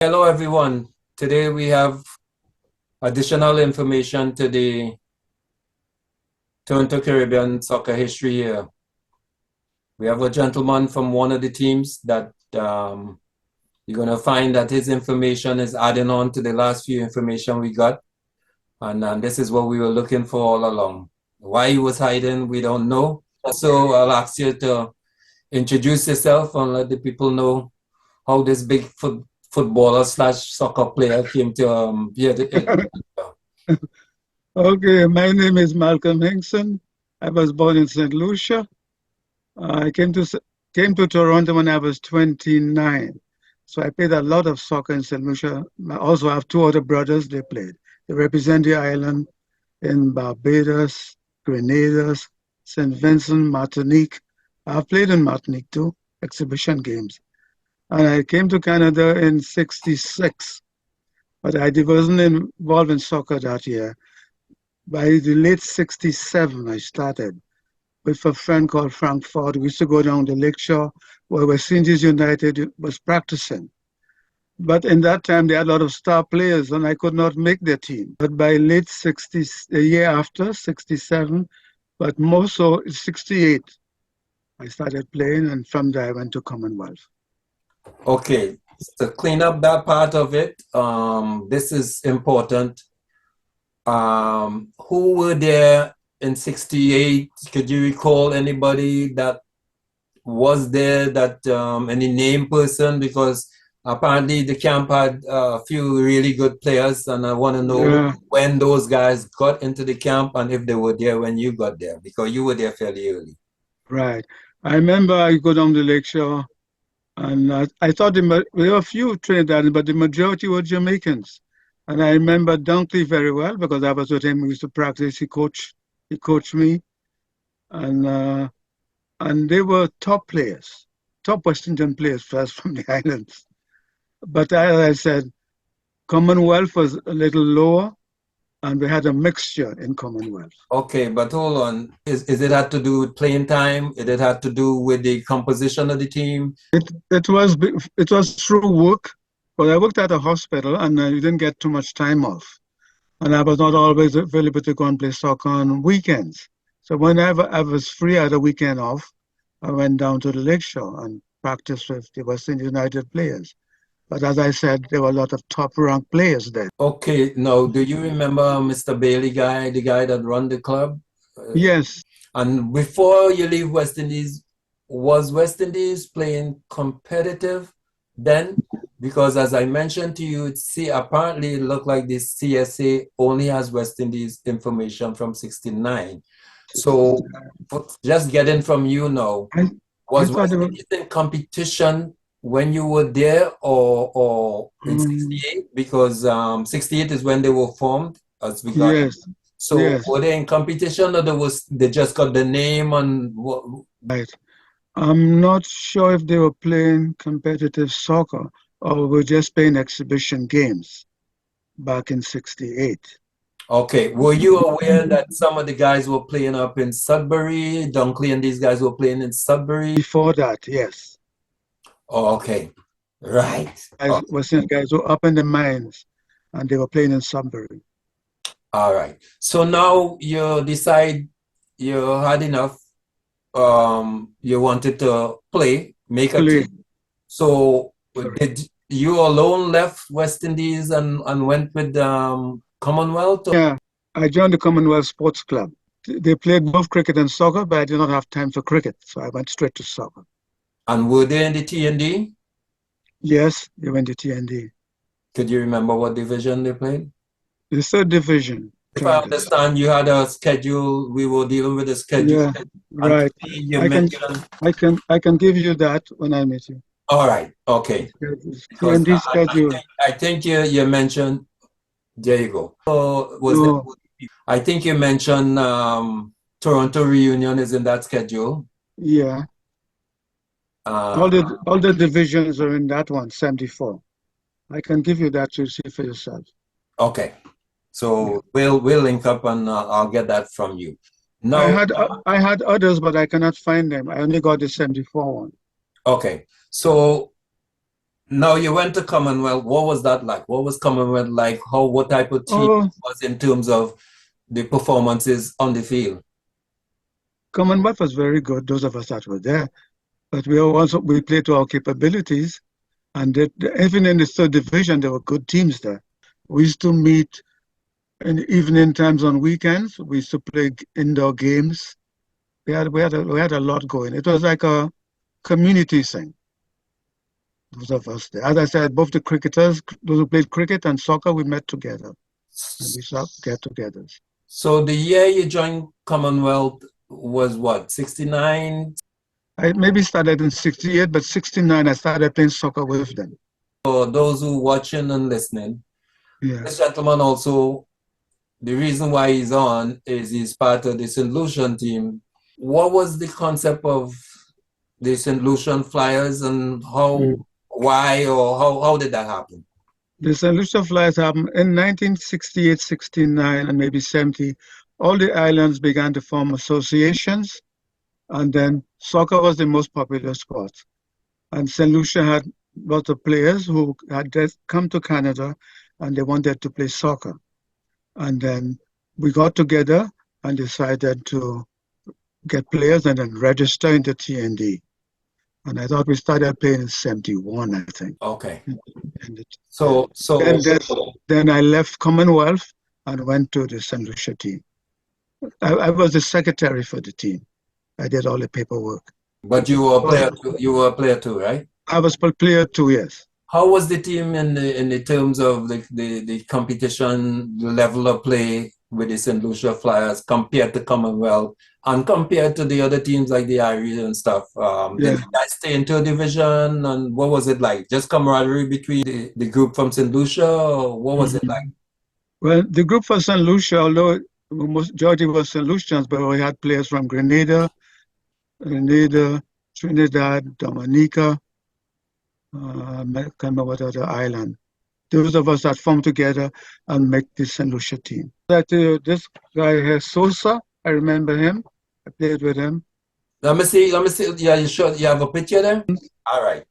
Hello, everyone. Today we have additional information to the Toronto Caribbean soccer history here. We have a gentleman from one of the teams that you're going to find that his information is adding on to the last few information we got. And this is what we were looking for all along. Why he was hiding, we don't know. So I'll ask you to introduce yourself and let the people know how this big footballer slash soccer player came to be at the. Okay, my name is Malcolm Hinkson. I was born in St. Lucia. I came to Toronto when I was 29. So I played a lot of soccer in St. Lucia. I also have two other brothers they played. They represent the island in Barbados, Grenada, St. Vincent, Martinique. I've played in Martinique too, exhibition games. And I came to Canada in 66, but I wasn't involved in soccer that year. By the late 67, I started with a friend called Frank Ford. We used to go down the lakeshore where West Indies United was practicing. But in that time, they had a lot of star players, and I could not make their team. But by late 60s, the year after, 67, but more so 68, I started playing, and from there I went to Commonwealth. Okay, to clean up that part of it, this is important. Who were there in 68? Could you recall anybody that was there, that any name person? Because apparently the camp had a few really good players, and I want to know when those guys got into the camp and if they were there when you got there, because you were there fairly early. Right. I remember I go down the lakeshore, and I thought there were a few Trinidadians, but the majority were Jamaicans. And I remember Dunkley very well because I was with him. We used to practice. He coached me, and they were top players, top West Indian players first from the islands. But as I said, Commonwealth was a little lower, and we had a mixture in Commonwealth. Okay, but hold on. Is it had to do with playing time? Did it had to do with the composition of the team? It was through work, but I worked at a hospital, and I didn't get too much time off. And I was not always available to go and play soccer on weekends. So whenever I was free, I had a weekend off, I went down to the lakeshore and practiced with the West Indies United players. But as I said, there were a lot of top-ranked players there. Okay, now do you remember Mr. Bailey guy, the guy that run the club? Yes. And before you leave West Indies, was West Indies playing competitive then? Because as I mentioned to you, apparently it looked like this CSA only has West Indies information from 69. So just getting from you now, was West Indies in competition when you were there or in 68? Because 68 is when they were formed, as we got. Yes. So were they in competition, or they just got the name and what? Right. I'm not sure if they were playing competitive soccer or were just playing exhibition games back in 68. Okay. Were you aware that some of the guys were playing up in Sudbury? Dunkley and these guys were playing in Sudbury? Before that, yes. Oh, okay. Right. West Indian guys were up in the mines and they were playing in Sudbury. All right. So now you decide you had enough. You wanted to make a team. So did you alone left West Indies and went with Commonwealth? Yeah, I joined the Commonwealth Sports Club. They played both cricket and soccer, but I did not have time for cricket, so I went straight to soccer. And were they in the TND? Yes, they went to TND. Could you remember what division they played? The third division. If I understand, you had a schedule. We were dealing with a schedule. Yeah, right. I can give you that when I meet you. All right. Okay. TND schedule. I think you mentioned. There you go. So I think you mentioned Toronto Reunion is in that schedule. Yeah. All the divisions are in that one, 74. I can give you that to see for yourself. Okay. So we'll link up and I'll get that from you. No, I had others, but I cannot find them. I only got the 74 one. Okay. So Now you went to Commonwealth. What was that like? What was Commonwealth like? What type of team Oh, was in terms of the performances on the field? Commonwealth was very good, those of us that were there. But we played to our capabilities. And even in the third division, there were good teams there. We used to meet in evening times on weekends. We used to play indoor games. We had a lot going. It was like a community thing. Those of us there. As I said, both the cricketers, those who played cricket and soccer, we met together and we saw get-togethers. So the year you joined Commonwealth was what, 69? I maybe started in 68, but 69 I started playing soccer with them. For those who watching and listening, Yeah. this gentleman also, the reason why he's on is he's part of the St. Lucian team. What was the concept of the St. Lucian Flyers and why, or how did that happen? The St. Lucia Flyers happened in 1968, 69, and maybe 70. All the islands began to form associations, and then soccer was the most popular sport. And St. Lucia had lots of players who had just come to Canada and they wanted to play soccer. And then we got together and decided to get players and then register into TND. And I thought we started playing in 71, I think. Okay. And So then I left Commonwealth and went to the St. Lucia team. I was the secretary for the team. I did all the paperwork. but you were a player too, right? I was player 2 years. How was the team in the terms of the competition, the level of play with the St. Lucia Flyers compared to Commonwealth and compared to the other teams like the Irish and stuff? Did you guys stay into a division, and what was it like? Just camaraderie between the group from St. Lucia, or what was it like? Well, the group for St. Lucia, although the majority was St. Lucians, but we had players from Grenada, Trinidad, Dominica, I can't remember what other island. Those of us that formed together and make the St. Lucia team. This guy here, Sosa, I remember him. I played with him. Let me see. Yeah, you sure you have a picture there? All right.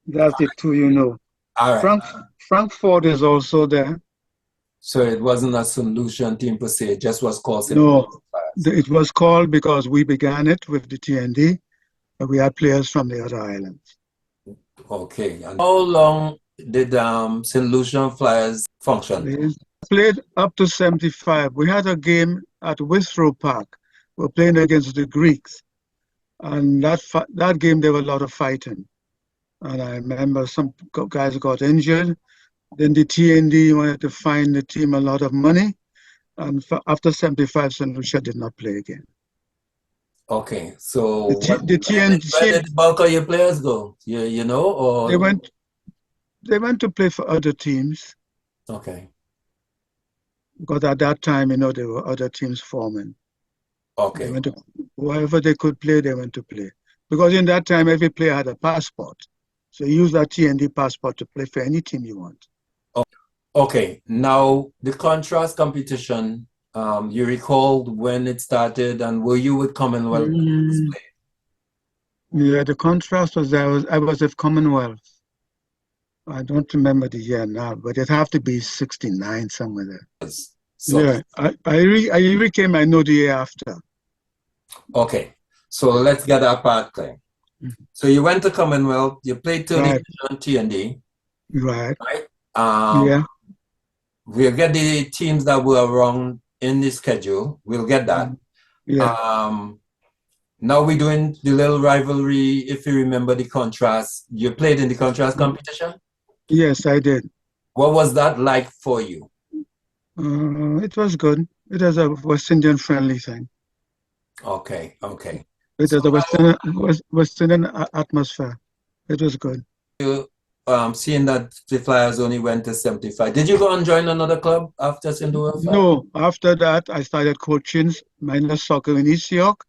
That's the two you know. All right. Frank Ford is also there. So it wasn't a St. Lucian team per se, it just was called St. No, it was called because we began it with the TND, but we had players from the other islands. Okay. And how long did St. Lucian Flyers function? We played up to 75. We had a game at Withrow Park. We were playing against the Greeks. And that game, there was a lot of fighting. And I remember some guys got injured. Then the TND wanted to fine the team a lot of money. And after 75, St. Lucia did not play again. Okay, so where did the bulk of your players go? You know, or they went to play for other teams. Okay. Because at that time, there were other teams forming. Okay. Wherever they could play, they went to play. Because in that time, every player had a passport. So you use that TND passport to play for any team you want. Okay, now the contrast competition, you recalled when it started, and were you with Commonwealth? Yeah, the contrast was I was with Commonwealth. I don't remember the year now, but it have to be 69 somewhere there. So, yeah, I came, I know the year after. Okay, so let's get that part clear. So you went to Commonwealth, you played 30 on TND. Right. Yeah. We'll get the teams that were wrong in the schedule. We'll get that. Yeah. Now we're doing the little rivalry. If you remember the contrast, you played in the contrast competition? Yes, I did. What was that like for you? It was good. It was a West Indian friendly thing. Okay, okay. It was a West Indian atmosphere. It was good. Seeing that the Flyers only went to 75, did you go and join another club after St. Louis? No, after that I started coaching minor soccer in East York,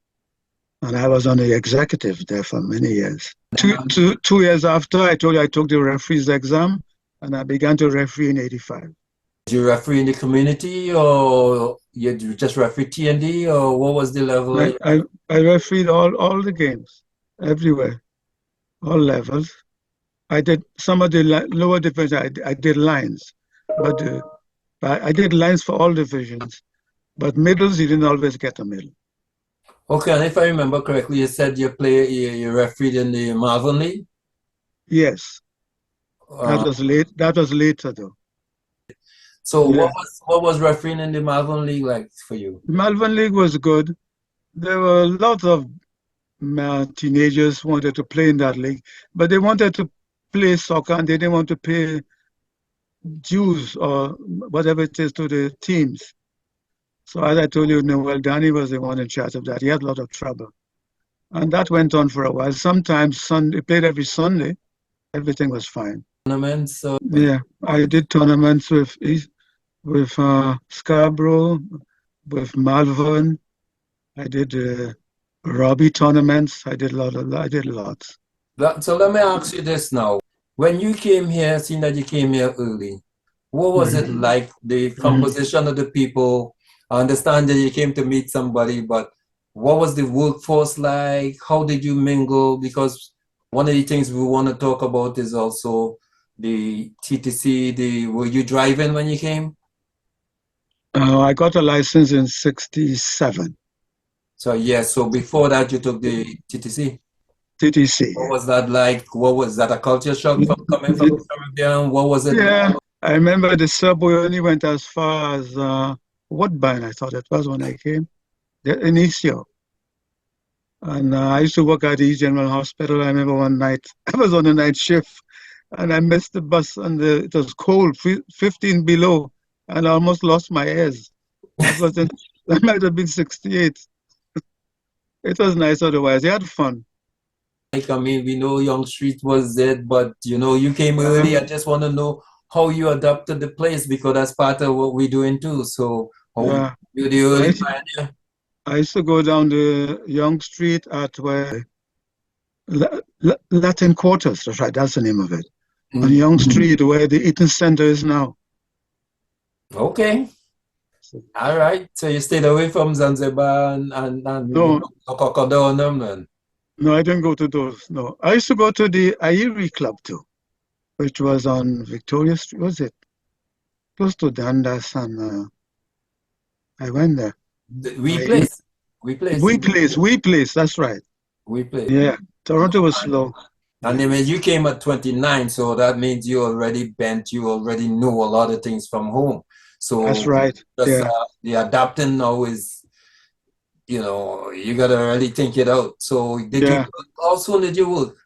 and I was on the executive there for many years. 2 years after, I told you I took the referee's exam, and I began to referee in 85. Did you referee in the community, or you just referee TND, or what was the level? I refereed all the games, everywhere, all levels. I did some of the lower divisions. I did lines, but I did lines for all divisions. But middles, you didn't always get a middle. Okay, and if I remember correctly, you said you refereed in the Marvin League. Yes, that Uh, was late. That was later though. so Yeah, what was refereeing in the Marvin League like for you? the Malvern League was good. There were lots of teenagers wanted to play in that league, but they wanted to play soccer and they didn't want to pay dues or whatever it is to the teams. So as I told you, Noel Danny was the one in charge of that. He had a lot of trouble. And that went on for a while. Sometimes Sunday, played every Sunday. Everything was fine. Tournaments. So Yeah, I did tournaments with Scarborough, with Malvern. I did Robbie tournaments. I did lots. so let me ask you this now. When you came here, seeing that you came here early, what was it Mhm. like, the composition of the people? I understand that you came to meet somebody, but what was the workforce like? How did you mingle? Because one of the things we want to talk about is also the TTC. Were you driving when you came? I got a license in '67, So yeah, so before that you took the TTC. TTC. What was that like? What was that, a culture shock from coming from the Caribbean? What was it? Yeah, I remember the subway only went as far as Woodbine, I thought it was when I came, in East York. And I used to work at the East General Hospital. I remember one night, I was on a night shift and I missed the bus and it was cold, 15 below, and I almost lost my ears. That was in, that might have been 68. It was nice otherwise. They had fun. Like, I mean, we know Young Street was dead, but you came early. I just want to know how you adapted the place because that's part of what we're doing too. So, how Yeah. you're the I early used, pioneer. I used to go down the Young Street at where Latin Quarters, that's right, that's the name of it. On Mm, Young Street, where the Eaton Center is now. okay, all right. So you stayed away from Zanzibar and No, Cocodonum, and no, I didn't go to those. No, I used to go to the Airi Club too, which was on Victoria Street. Was it close to Dundas? And I went there. we I place, we place, We Place. That's right. we place. Yeah, Toronto was slow. And Yeah, then when you came at 29, so that means you already bent, you already know a lot of things from home. that's So right. just Yeah, the adapting now is, you gotta really think it out. So did you yeah. how soon did you work?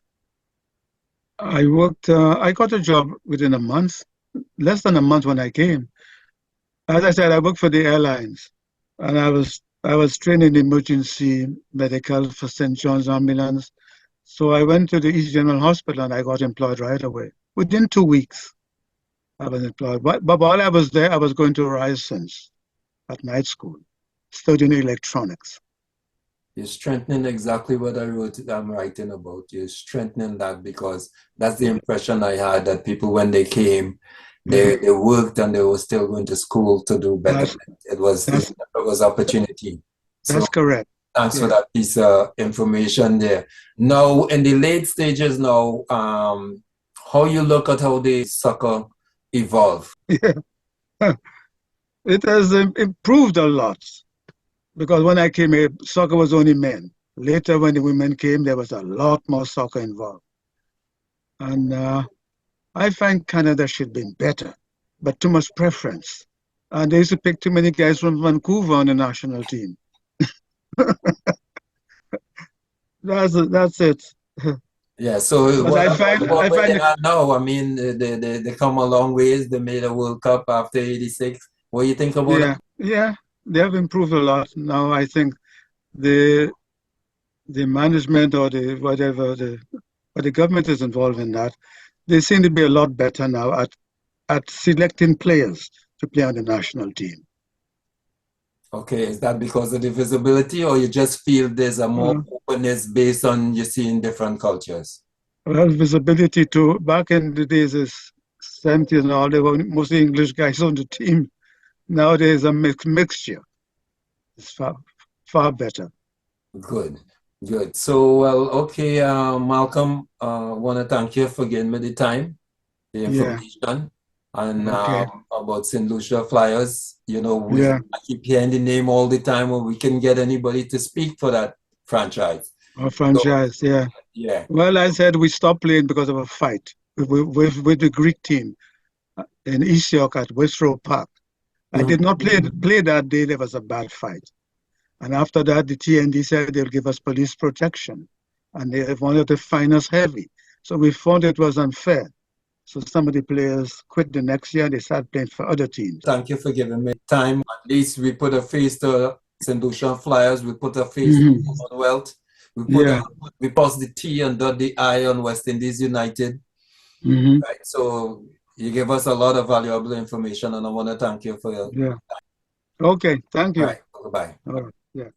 I worked. I got a job within a month, less than a month when I came. As I said, I worked for the airlines, and I was trained in emergency medical for St. John's Ambulance. So I went to the East General Hospital and I got employed right away. Within 2 weeks, I was employed. But while I was there, I was going to Ryerson at night school, studying electronics. You're strengthening exactly what I'm writing about. You're strengthening that because that's the impression I had that people when they came, Yeah, they worked and they were still going to school to do better. that's It that's was opportunity. So that's correct. thanks for Yeah, that piece of information there. Now, in the late stages now, how you look at how the soccer evolve? yeah. It has improved a lot because when I came here, soccer was only men. Later, when the women came, there was a lot more soccer involved. And I find Canada should be better, but too much preference. And they used to pick too many guys from Vancouver on the national team. That's it. Yeah, so But what I where they find it, are now? I mean, they come a long ways. They made a World Cup after '86. What do you think about that? yeah, they have improved a lot. Now I think the the management or the whatever the government is involved in that, they seem to be a lot better now at selecting players to play on the national team. Okay, is that because of the visibility, or you just feel there's a more Uh, openness based on you seeing different cultures? well, visibility to back in the days is 70s and all, they were mostly English guys on the team. Nowadays, a mixture. It's far better. Good. Good. So, well, okay, Malcolm, want to thank you for giving me the time, the Yeah. information, and Okay. about St. Lucia Flyers. You know, Yeah. I keep hearing the name all the time, and we can get anybody to speak for that franchise. Our So, franchise. Yeah. yeah. Well, I said we stopped playing because of a fight with the Greek team in East York at West Road Park. I Mhm. did not play that day. There was a bad fight. And after that, the TND said they'll give us police protection. And they wanted to fine us heavy. So we found it was unfair. So some of the players quit the next year and they started playing for other teams. Thank you for giving me time. At least we put a face to St. Lucia Flyers. We put a face to Hmm. Commonwealth. Yeah. We pass the T and dot the I on West Indies United. Hmm. Right. So you gave us a lot of valuable information, and I want to thank you for your. Yeah. Okay. Thank All you. right. Goodbye. All right. Yeah.